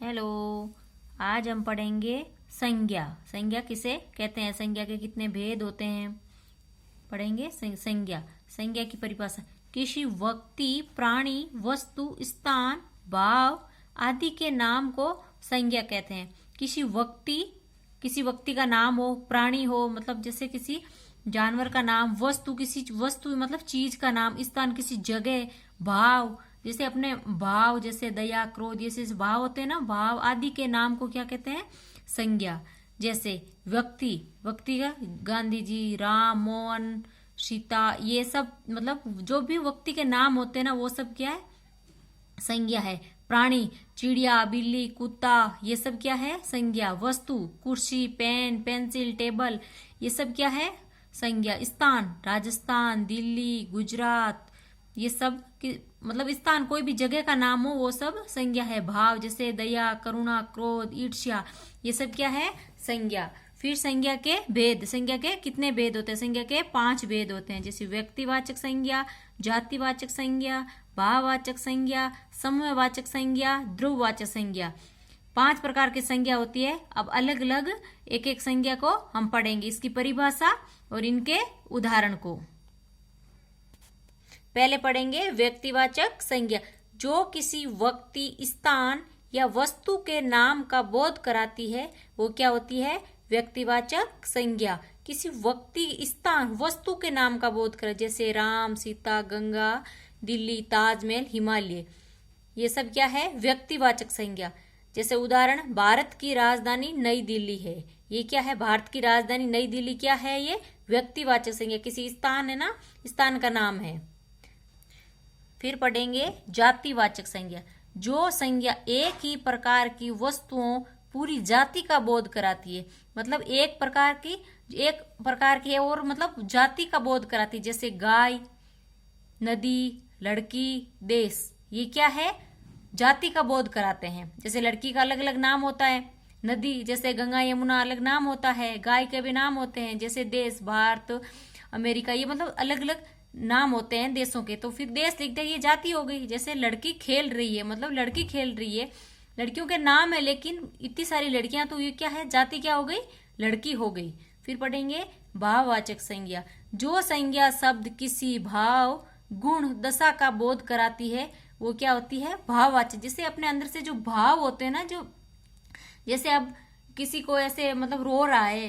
Hello. आज हम पढ़ेंगे संज्ञा। संज्ञा किसे कहते हैं, संज्ञा के कितने भेद होते हैं, पढ़ेंगे। संज्ञा, संज्ञा की परिभाषा, किसी व्यक्ति, प्राणी, वस्तु, स्थान, भाव आदि के नाम को संज्ञा कहते हैं। किसी व्यक्ति का नाम हो, प्राणी हो मतलब जैसे किसी जानवर का नाम, वस्तु किसी वस्तु मतलब चीज का नाम, स्थान किसी जगह, भाव जैसे अपने भाव जैसे दया, क्रोध, जैसे भाव होते हैं ना, भाव आदि के नाम को क्या कहते हैं, संज्ञा। जैसे व्यक्ति का गांधी जी, राम, मोहन, सीता, ये सब मतलब जो भी व्यक्ति के नाम होते हैं ना वो सब क्या है, संज्ञा है। प्राणी, चिड़िया, बिल्ली, कुत्ता, ये सब क्या है, संज्ञा। वस्तु, कुर्सी, पेन, पेंसिल, टेबल, ये सब क्या है, संज्ञा। स्थान, राजस्थान, दिल्ली, गुजरात, ये सब मतलब स्थान कोई भी जगह का नाम हो वो सब संज्ञा है। भाव जैसे दया, करुणा, क्रोध, ईर्ष्या, ये सब क्या है, संज्ञा। फिर संज्ञा के भेद, संज्ञा के कितने भेद होते हैं, संज्ञा के 5 भेद होते हैं। जैसे व्यक्तिवाचक संज्ञा, जातिवाचक संज्ञा, भाववाचक संज्ञा, समूहवाचक संज्ञा, ध्रुववाचक संज्ञा। 5 प्रकार की संज्ञा होती है। अब अलग अलग एक एक संज्ञा को हम पढ़ेंगे, इसकी परिभाषा और इनके उदाहरण को। पहले पढ़ेंगे व्यक्तिवाचक संज्ञा, जो किसी व्यक्ति, स्थान या वस्तु के नाम का बोध कराती है वो क्या होती है, व्यक्तिवाचक संज्ञा। किसी व्यक्ति, स्थान, वस्तु के नाम का बोध करे, जैसे राम, सीता, गंगा, दिल्ली, ताजमहल, हिमालय, ये सब क्या है, व्यक्तिवाचक संज्ञा। जैसे उदाहरण, भारत की राजधानी नई दिल्ली है, ये क्या है, भारत की राजधानी नई दिल्ली क्या है, ये व्यक्तिवाचक संज्ञा। किसी स्थान है ना, स्थान का नाम है। फिर पढ़ेंगे जातिवाचक संज्ञा, जो संज्ञा एक ही प्रकार की वस्तुओं, पूरी जाति का बोध कराती है। मतलब एक प्रकार की है और मतलब जाति का बोध कराती है। जैसे गाय, नदी, लड़की, देश, ये क्या है, जाति का बोध कराते हैं। जैसे लड़की का अलग अलग नाम होता है, नदी जैसे गंगा यमुना अलग नाम होता है, गाय के भी नाम होते हैं। जैसे देश, भारत, अमेरिका, ये मतलब अलग अलग नाम होते हैं देशों के। तो फिर देश लिखते हैं, ये जाति हो गई। जैसे लड़की खेल रही है, मतलब लड़की खेल रही है, लड़कियों के नाम है लेकिन इतनी सारी लड़कियां, तो ये क्या है, जाति क्या हो गई, लड़की हो गई। फिर पढ़ेंगे भाववाचक संज्ञा, जो संज्ञा शब्द किसी भाव, गुण, दशा का बोध कराती है वो क्या होती है, भाववाचक। जैसे अपने अंदर से जो भाव होते हैं ना, जो जैसे अब किसी को ऐसे मतलब रो रहा है,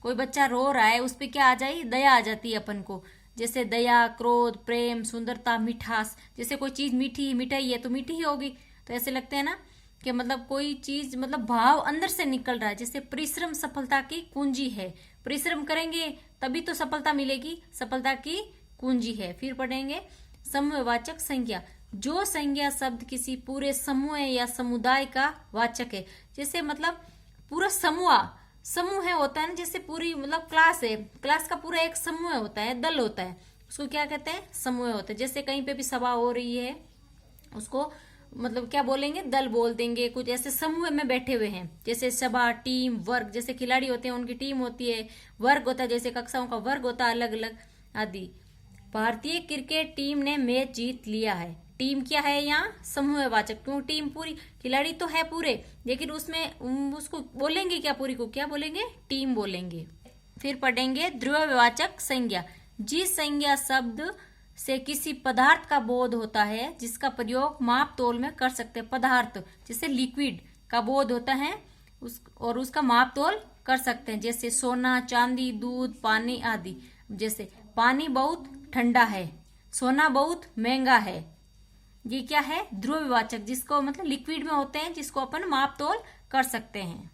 कोई बच्चा रो रहा है, उस पर क्या आ जाए, दया आ जाती है अपन को। जैसे दया, क्रोध, प्रेम, सुंदरता, मिठास, जैसे कोई चीज मीठी, मिठाई है तो मीठी ही होगी। तो ऐसे लगते हैं ना कि मतलब कोई चीज मतलब भाव अंदर से निकल रहा है। जैसे परिश्रम सफलता की कुंजी है, परिश्रम करेंगे तभी तो सफलता मिलेगी, सफलता की कुंजी है। फिर पढ़ेंगे समूहवाचक संज्ञा, जो संज्ञा शब्द किसी पूरे समूह या समुदाय का वाचक है। जैसे मतलब पूरा समूह है होता है ना, जैसे पूरी मतलब क्लास है, क्लास का पूरा एक समूह होता है, दल होता है, उसको क्या कहते हैं, समूह होता है। जैसे कहीं पे भी सभा हो रही है उसको मतलब क्या बोलेंगे, दल बोल देंगे। कुछ ऐसे समूह में बैठे हुए हैं, जैसे सभा, टीम, वर्ग, जैसे खिलाड़ी होते हैं उनकी टीम होती है, वर्ग होता है, जैसे कक्षाओं का वर्ग होता है अलग अलग आदि। भारतीय क्रिकेट टीम ने मैच जीत लिया है, टीम क्या है यहाँ, समूहवाचक। क्यों, टीम पूरी, खिलाड़ी तो है पूरे, लेकिन उसमें उसको बोलेंगे क्या, पूरी को क्या बोलेंगे, टीम बोलेंगे। फिर पढ़ेंगे ध्रुववाचक संज्ञा, जिस संज्ञा शब्द से किसी पदार्थ का बोध होता है, जिसका प्रयोग माप तोल में कर सकते हैं। पदार्थ जैसे लिक्विड का बोध होता है और उसका माप तोल कर सकते हैं। जैसे सोना, चांदी, दूध, पानी आदि। जैसे पानी बहुत ठंडा है, सोना बहुत महंगा है, ये क्या है, ध्रुववाचक, जिसको मतलब लिक्विड में होते हैं, जिसको अपन माप तोल कर सकते हैं।